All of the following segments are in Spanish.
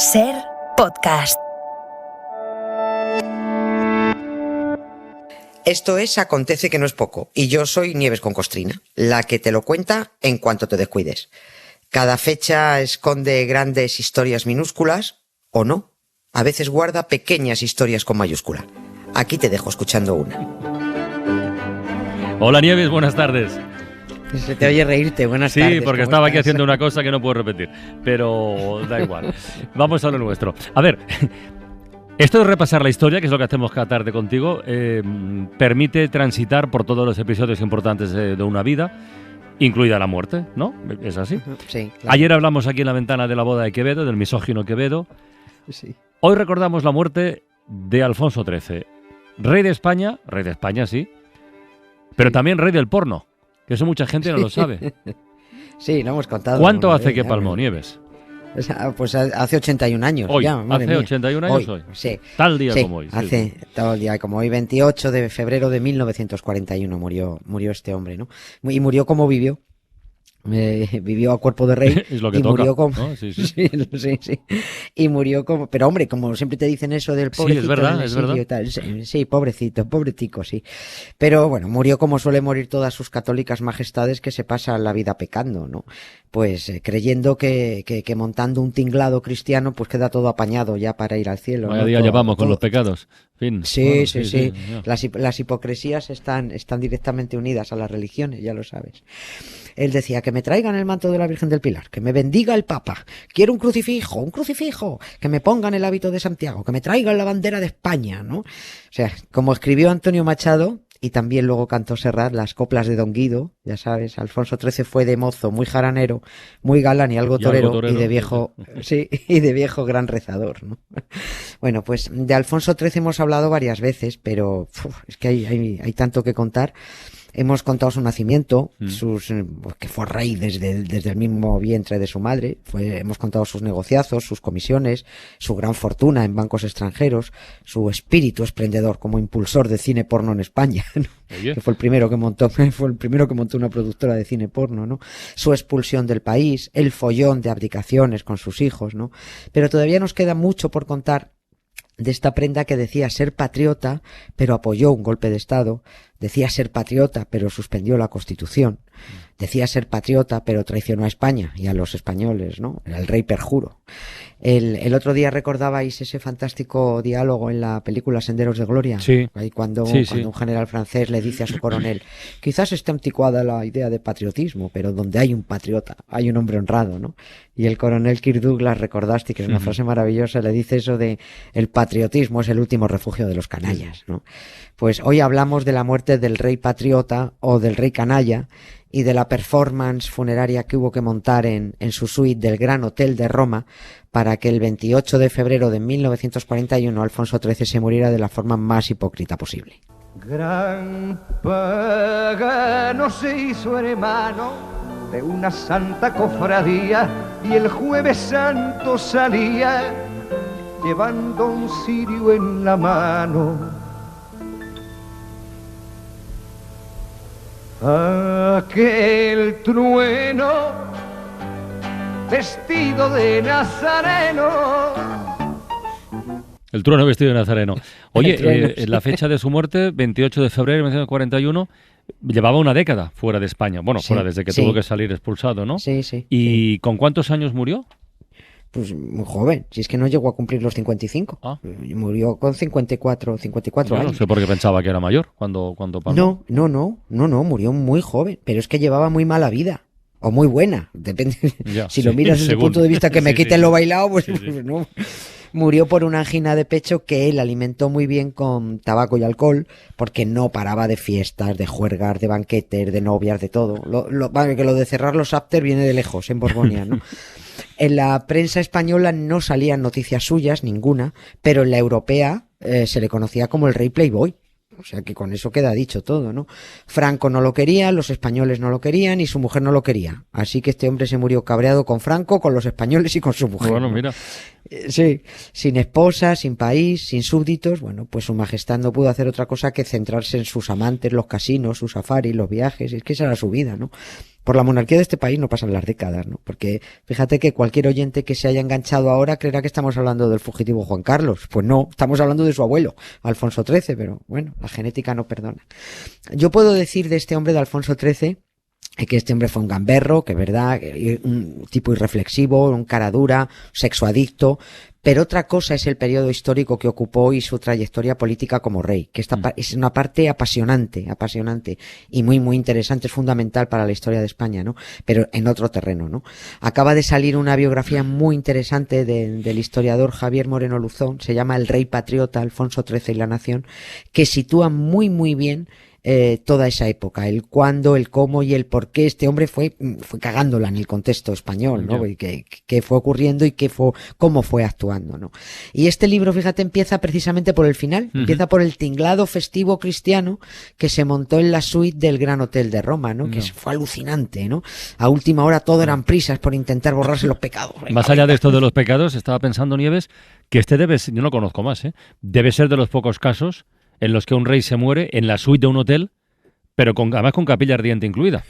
Ser podcast. Esto es Acontece que no es poco, y yo soy Nieves con Costrina, la que te lo cuenta en cuanto te descuides. Cada fecha esconde grandes historias minúsculas, o no. A veces guarda pequeñas historias con mayúscula. Aquí te dejo escuchando una. Hola Nieves, buenas tardes. Se te oye reírte, buenas tardes. Sí, porque estaba aquí haciendo una cosa que no puedo repetir, pero da igual. Vamos a lo nuestro. A ver, esto de repasar la historia, que es lo que hacemos cada tarde contigo, permite transitar por todos los episodios importantes de una vida, incluida la muerte, ¿no? ¿Es así? Sí. Claro. Ayer hablamos aquí en la ventana de la boda de Quevedo, del misógino Quevedo. Sí. Hoy recordamos la muerte de Alfonso XIII, rey de España sí, pero también rey del porno. Que eso mucha gente no lo sabe. Sí, lo hemos contado. ¿Cuánto hace que palmó, Nieves? Pues hace 81 años. Hoy, ya, hace mía. 81 años hoy. Sí. Tal día sí, como hoy. Hace tal día como hoy, 28 de febrero de 1941 murió este hombre, ¿no? Y murió como vivió. Vivió a cuerpo de rey. Es lo que y toca, murió como ¿no? Sí. Sí. Y murió como, pero hombre, como siempre te dicen eso del pobrecito. Sí, es verdad. Y tal. Sí, pobretico, sí. Pero bueno, murió como suele morir todas sus católicas majestades, que se pasan la vida pecando, ¿no? Pues creyendo que montando un tinglado cristiano pues queda todo apañado ya para ir al cielo. Vaya ¿no? día llevamos con los pecados. Fin. Sí. Ya. Las hipocresías están directamente unidas a las religiones, ya lo sabes. Él decía que me traigan el manto de la Virgen del Pilar, que me bendiga el Papa, quiero un crucifijo, que me pongan el hábito de Santiago, que me traigan la bandera de España, ¿no? O sea, como escribió Antonio Machado, y también luego cantó Serrat, las coplas de Don Guido, ya sabes, Alfonso XIII fue de mozo muy jaranero, muy galán y algo torero, y de viejo, sí, y de viejo gran rezador, ¿no? Bueno, pues de Alfonso XIII hemos hablado varias veces, pero es que hay tanto que contar. Hemos contado su nacimiento, que fue rey desde el mismo vientre de su madre. Hemos contado sus negociazos, sus comisiones, su gran fortuna en bancos extranjeros, su espíritu esplendedor como impulsor de cine porno en España, ¿no? Que fue el primero que montó una productora de cine porno, ¿no? Su expulsión del país, el follón de abdicaciones con sus hijos, ¿no? Pero todavía nos queda mucho por contar de esta prenda que decía ser patriota, pero apoyó un golpe de Estado, decía ser patriota, pero suspendió la Constitución, decía ser patriota, pero traicionó a España y a los españoles, ¿no? Era el rey perjuro. El otro día recordabais ese fantástico diálogo en la película Senderos de Gloria, sí. Ahí cuando un general francés le dice a su coronel, quizás esté anticuada la idea de patriotismo, pero donde hay un patriota, hay un hombre honrado, ¿no? Y el coronel Kirk Douglas, recordaste que es una frase maravillosa, le dice eso de el patriotismo es el último refugio de los canallas, ¿no? Pues hoy hablamos de la muerte del rey patriota o del rey canalla y de la performance funeraria que hubo que montar en su suite del Gran Hotel de Roma para que el 28 de febrero de 1941 Alfonso XIII se muriera de la forma más hipócrita posible. Gran pagano se hizo hermano de una santa cofradía y el jueves santo salía llevando un cirio en la mano. Aquel trueno vestido de nazareno. El trueno vestido de nazareno. Oye, la fecha de su muerte, 28 de febrero de 1941, llevaba una década fuera de España. Bueno, fuera desde que tuvo que salir expulsado, ¿no? Sí. ¿Y con cuántos años murió? Pues muy joven, si es que no llegó a cumplir los 55. Murió con 54 años. No sé por qué pensaba que era mayor cuando palmó. No, murió muy joven, pero es que llevaba muy mala vida. O muy buena, depende. Si lo miras desde el punto de vista que me quiten lo bailado, pues no. Murió por una angina de pecho que él alimentó muy bien con tabaco y alcohol, porque no paraba de fiestas, de juergas, de banquetes, de novias, de todo. Que lo de cerrar los after viene de lejos, en Borgoña, ¿no? En la prensa española no salían noticias suyas, ninguna, pero en la europea se le conocía como el rey playboy. O sea que con eso queda dicho todo, ¿no? Franco no lo quería, los españoles no lo querían y su mujer no lo quería. Así que este hombre se murió cabreado con Franco, con los españoles y con su mujer. Bueno, mira. Sí, sin esposa, sin país, sin súbditos, bueno, pues su majestad no pudo hacer otra cosa que centrarse en sus amantes, los casinos, sus safaris, los viajes, es que esa era su vida, ¿no? Por la monarquía de este país no pasan las décadas, ¿no? Porque fíjate que cualquier oyente que se haya enganchado ahora creerá que estamos hablando del fugitivo Juan Carlos. Pues no, estamos hablando de su abuelo, Alfonso XIII, pero bueno, la genética no perdona. Yo puedo decir de este hombre de Alfonso XIII que este hombre fue un gamberro, que es verdad, un tipo irreflexivo, un cara dura, sexoadicto, pero otra cosa es el periodo histórico que ocupó y su trayectoria política como rey, que es una parte apasionante y muy, muy interesante, es fundamental para la historia de España, ¿no? Pero en otro terreno, ¿no? Acaba de salir una biografía muy interesante del historiador Javier Moreno Luzón, se llama El Rey Patriota, Alfonso XIII y la Nación, que sitúa muy, muy bien toda esa época, el cuándo, el cómo y el por qué este hombre fue cagándola en el contexto español, ¿no? Y qué fue ocurriendo y cómo fue actuando, ¿no? Y este libro, fíjate, empieza precisamente por el final, empieza por el tinglado festivo cristiano que se montó en la suite del Gran Hotel de Roma, ¿no? Que fue alucinante, ¿no? A última hora todo eran prisas por intentar borrarse los pecados. Más allá de esto de los pecados, estaba pensando, Nieves, que yo no conozco más, debe ser de los pocos casos en los que un rey se muere en la suite de un hotel, pero además con capilla ardiente incluida.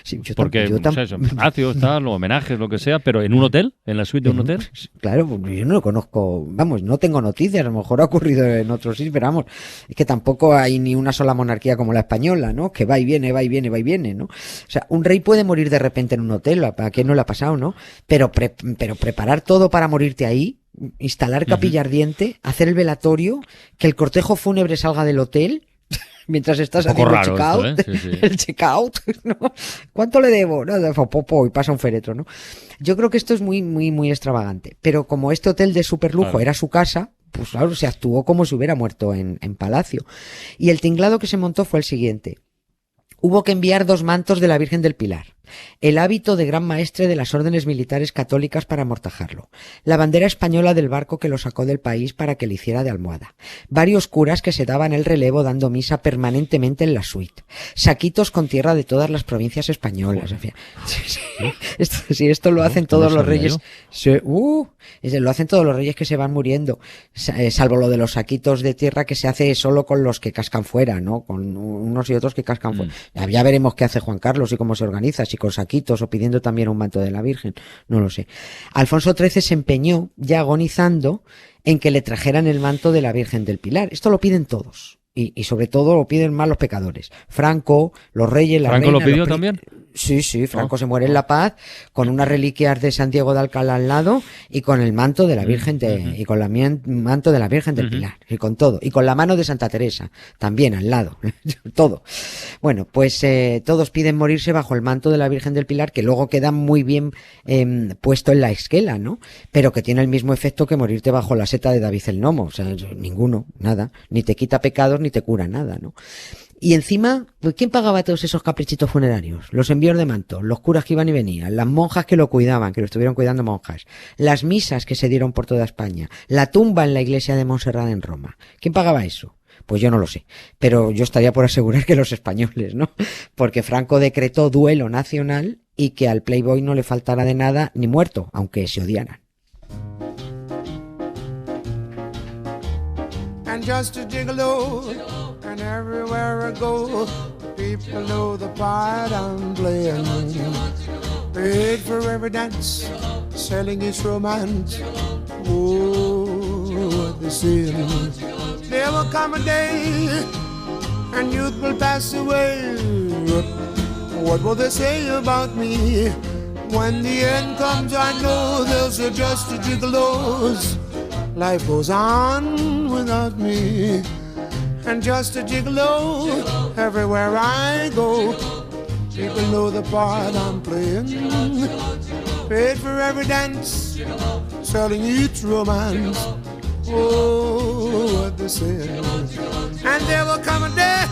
Sí, porque palacios, tal, homenajes, lo que sea, pero en un hotel, en la suite de un hotel. Claro, yo no lo conozco, vamos, no tengo noticias, a lo mejor ha ocurrido en otros sitios, pero vamos, es que tampoco hay ni una sola monarquía como la española, ¿no? Que va y viene, ¿no? O sea, un rey puede morir de repente en un hotel, ¿a quién no le ha pasado, no? Pero preparar todo para morirte ahí, instalar capilla ardiente, hacer el velatorio, que el cortejo fúnebre salga del hotel mientras estás haciendo el checkout, el checkout, ¿no? ¿Cuánto le debo? No, y pasa un féretro, ¿no? Yo creo que esto es muy, muy, muy extravagante, pero como este hotel de superlujo era su casa, pues claro, se actuó como si hubiera muerto en palacio. Y el tinglado que se montó fue el siguiente. Hubo que enviar 2 mantos de la Virgen del Pilar, el hábito de gran maestre de las órdenes militares católicas para amortajarlo, la bandera española del barco que lo sacó del país para que le hiciera de almohada, varios curas que se daban el relevo dando misa permanentemente en la suite, saquitos con tierra de todas las provincias españolas. En fin. Esto lo hacen todos los reyes. Lo hacen todos los reyes que se van muriendo, salvo lo de los saquitos de tierra que se hace solo con los que cascan fuera, ¿no? Con unos y otros que cascan fuera. Ya veremos qué hace Juan Carlos y cómo se organiza, si con saquitos o pidiendo también un manto de la Virgen, no lo sé. Alfonso XIII se empeñó, ya agonizando, en que le trajeran el manto de la Virgen del Pilar. Esto lo piden todos. Y sobre todo lo piden más los pecadores. Franco, los reyes, la reina... ¿Franco lo pidió también? Sí, Franco se muere en La Paz con unas reliquias de Santiago de Alcalá al lado y con el manto de la Virgen y con el manto de la Virgen del Pilar y con todo y con la mano de Santa Teresa también al lado, todo. Bueno, pues todos piden morirse bajo el manto de la Virgen del Pilar, que luego queda muy bien puesto en la esquela, ¿no? Pero que tiene el mismo efecto que morirte bajo la seta de David el Nomo, o sea, ninguno, nada, ni te quita pecados ni te cura nada, ¿no? Y encima, pues ¿quién pagaba todos esos caprichitos funerarios? Los envíos de mantos, los curas que iban y venían, las monjas que lo cuidaban, que lo estuvieron cuidando monjas, las misas que se dieron por toda España, la tumba en la iglesia de Montserrat en Roma. ¿Quién pagaba eso? Pues yo no lo sé, pero yo estaría por asegurar que los españoles, ¿no? Porque Franco decretó duelo nacional y que al Playboy no le faltara de nada ni muerto, aunque se odiaran. And just a gigolo, and everywhere I go, people know the part I'm playing. Paid for every dance, selling its romance. Oh, what they say. There will come a day, and youth will pass away. What will they say about me? When the end comes, I know there's just a gigolos. Life goes on without me, and just a gigolo everywhere I go. People know the part I'm playing. Paid for every dance, selling each romance. Oh, what they say. And there will come a day,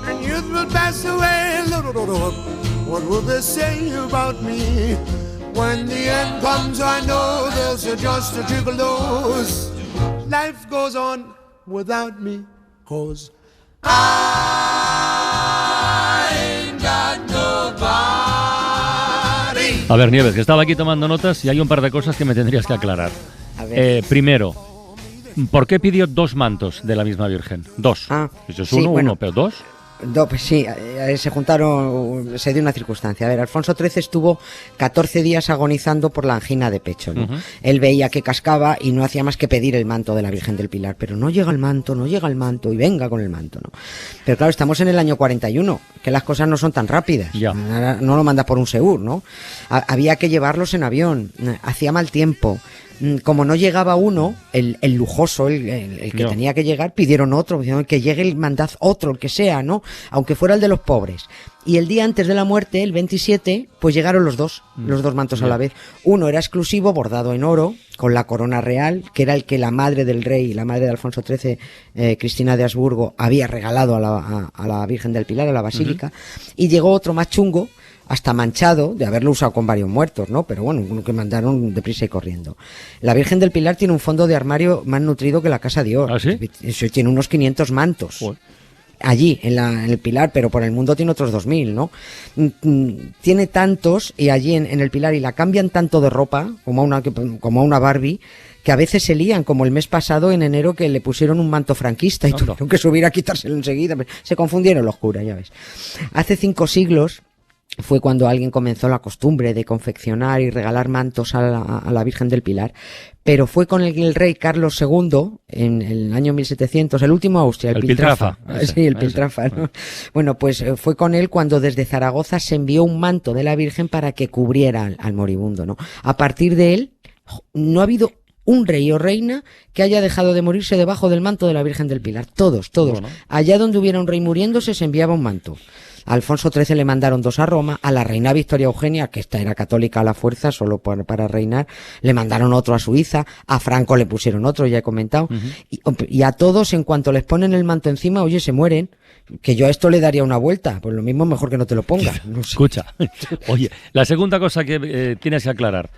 and youth will pass away. What will they say about me? When the end comes, I know there's just a gigolos. Life goes on without me, 'cause I ain't got nobody. A ver, Nieves, que estaba aquí tomando notas y hay un par de cosas que me tendrías que aclarar. A ver. Primero, ¿por qué pidió 2 mantos de la misma Virgen? 2. Eso es sí, uno, bueno, pero 2. Pues sí, se juntaron, se dio una circunstancia. A ver, Alfonso XIII estuvo 14 días agonizando por la angina de pecho, ¿no? Él veía que cascaba y no hacía más que pedir el manto de la Virgen del Pilar, pero no llega el manto, y venga con el manto, ¿no? Pero claro, estamos en el año 41, que las cosas no son tan rápidas. Ya. No lo mandas por un Seur, ¿no? Había que llevarlos en avión, hacía mal tiempo. Como no llegaba uno, el lujoso, el que tenía que llegar, pidieron otro, pidieron que llegue el mandad otro, el que sea, ¿no? Aunque fuera el de los pobres. Y el día antes de la muerte, el 27, pues llegaron los dos mantos a la vez. Uno era exclusivo, bordado en oro, con la corona real, que era el que la madre del rey, la madre de Alfonso XIII, Cristina de Habsburgo, había regalado a la Virgen del Pilar, a la Basílica. Y llegó otro más chungo, hasta manchado de haberlo usado con varios muertos, ¿no? Pero bueno, uno que mandaron deprisa y corriendo. La Virgen del Pilar tiene un fondo de armario más nutrido que la Casa Dior. ¿Ah, sí? Eso tiene unos 500 mantos. Joder. Allí, en el Pilar, pero por el mundo tiene otros 2000, ¿no? Tiene tantos, y allí en el Pilar, y la cambian tanto de ropa, como a una Barbie, que a veces se lían, como el mes pasado, en enero, que le pusieron un manto franquista y tuvieron que subir a quitárselo enseguida. Se confundieron los curas, ya ves. Hace 5 siglos fue cuando alguien comenzó la costumbre de confeccionar y regalar mantos a la Virgen del Pilar, pero fue con el rey Carlos II en el año 1700, el último Austria, el Piltrafa. Sí, el Piltrafa, ¿no? Bueno, pues fue con él cuando desde Zaragoza se envió un manto de la Virgen para que cubriera al moribundo, ¿no? A partir de él no ha habido un rey o reina que haya dejado de morirse debajo del manto de la Virgen del Pilar. Todos. Bueno. Allá donde hubiera un rey muriéndose se enviaba un manto. A Alfonso XIII le mandaron 2 a Roma, a la reina Victoria Eugenia, que esta era católica a la fuerza, solo para reinar, le mandaron otro a Suiza, a Franco le pusieron otro, ya he comentado, y a todos, en cuanto les ponen el manto encima, oye, se mueren, que yo a esto le daría una vuelta, pues lo mismo mejor que no te lo pongas. No sé. Escucha, oye, la segunda cosa que tienes que aclarar,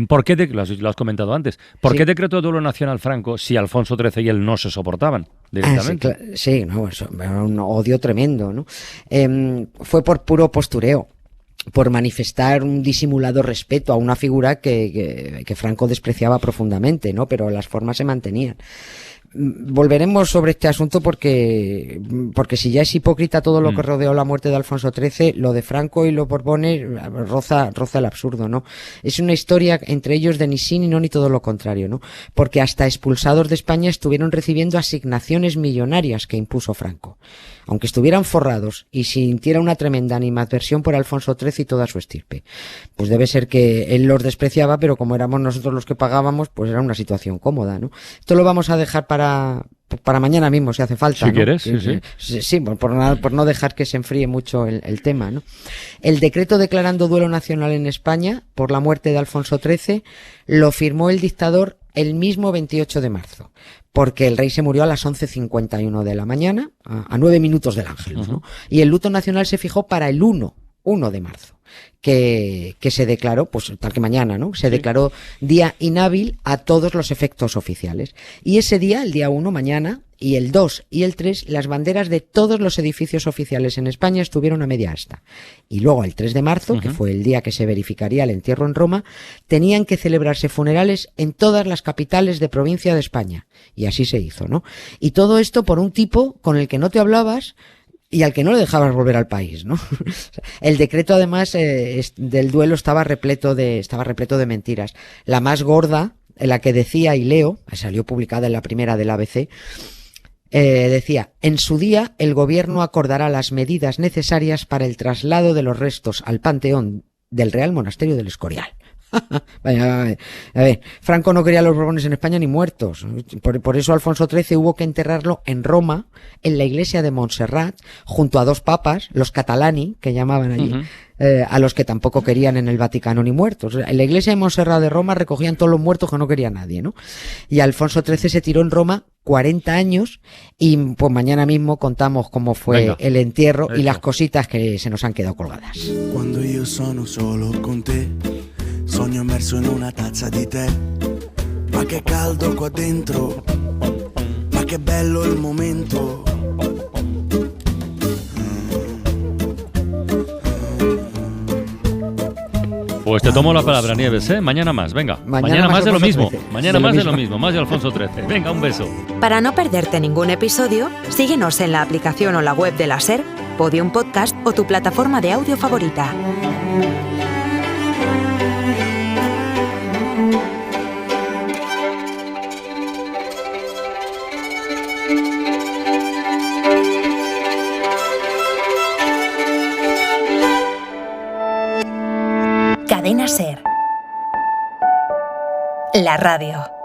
¿por qué, lo has comentado antes, ¿por qué decretó duelo nacional Franco si Alfonso XIII y él no se soportaban directamente? Sí, no, eso era un odio tremendo, ¿no? Fue por puro postureo, por manifestar un disimulado respeto a una figura que Franco despreciaba profundamente, ¿no? Pero las formas se mantenían. Volveremos sobre este asunto porque si ya es hipócrita todo lo que rodeó la muerte de Alfonso XIII, lo de Franco y los Borbones roza el absurdo, ¿no? Es una historia entre ellos de ni sí ni no ni todo lo contrario, ¿no? Porque hasta expulsados de España estuvieron recibiendo asignaciones millonarias que impuso Franco. Aunque estuvieran forrados y sintiera una tremenda animadversión por Alfonso XIII y toda su estirpe. Pues debe ser que él los despreciaba, pero como éramos nosotros los que pagábamos, pues era una situación cómoda, ¿no? Esto lo vamos a dejar para mañana mismo, si hace falta. Si ¿no? quieres, sí. Sí, por no dejar que se enfríe mucho el tema, ¿no? El decreto declarando duelo nacional en España por la muerte de Alfonso XIII lo firmó el dictador el mismo 28 de marzo, porque el rey se murió a las 11:51 de la mañana, a 9 minutos del Ángelus, ¿no? Y el luto nacional se fijó para el 1 de marzo, que se declaró, pues tal que mañana, ¿no? Se declaró día inhábil a todos los efectos oficiales. Y ese día, el día 1, mañana, y el 2 y el 3, las banderas de todos los edificios oficiales en España estuvieron a media asta. Y luego el 3 de marzo, que fue el día que se verificaría el entierro en Roma, tenían que celebrarse funerales en todas las capitales de provincia de España. Y así se hizo, ¿no? Y todo esto por un tipo con el que no te hablabas y al que no le dejabas volver al país, ¿no? El decreto, además, del duelo estaba repleto de mentiras. La más gorda, en la que decía, y leo, salió publicada en la primera del ABC, decía: en su día el gobierno acordará las medidas necesarias para el traslado de los restos al panteón del Real Monasterio del Escorial. Vaya, a ver, Franco no quería a los Borbones en España ni muertos. Por eso Alfonso XIII hubo que enterrarlo en Roma, en la iglesia de Montserrat, junto a 2 papas, los Catalani, que llamaban allí, a los que tampoco querían en el Vaticano ni muertos. En la iglesia de Montserrat de Roma recogían todos los muertos que no quería nadie, ¿no? Y Alfonso XIII se tiró en Roma 40 años y pues mañana mismo contamos cómo fue el entierro y las cositas que se nos han quedado colgadas. Cuando io sono solo con te, sogno immerso in una tazza di tè, ma che caldo qua dentro, ma che bello il momento. Pues te tomo la palabra, Nieves, ¿eh? Mañana más, venga. Mañana más de lo mismo. Mañana más de lo mismo, más de Alfonso XIII. Venga, un beso. Para no perderte ningún episodio, síguenos en la aplicación o la web de la SER, Podium Podcast o tu plataforma de audio favorita. Cadena SER. La radio.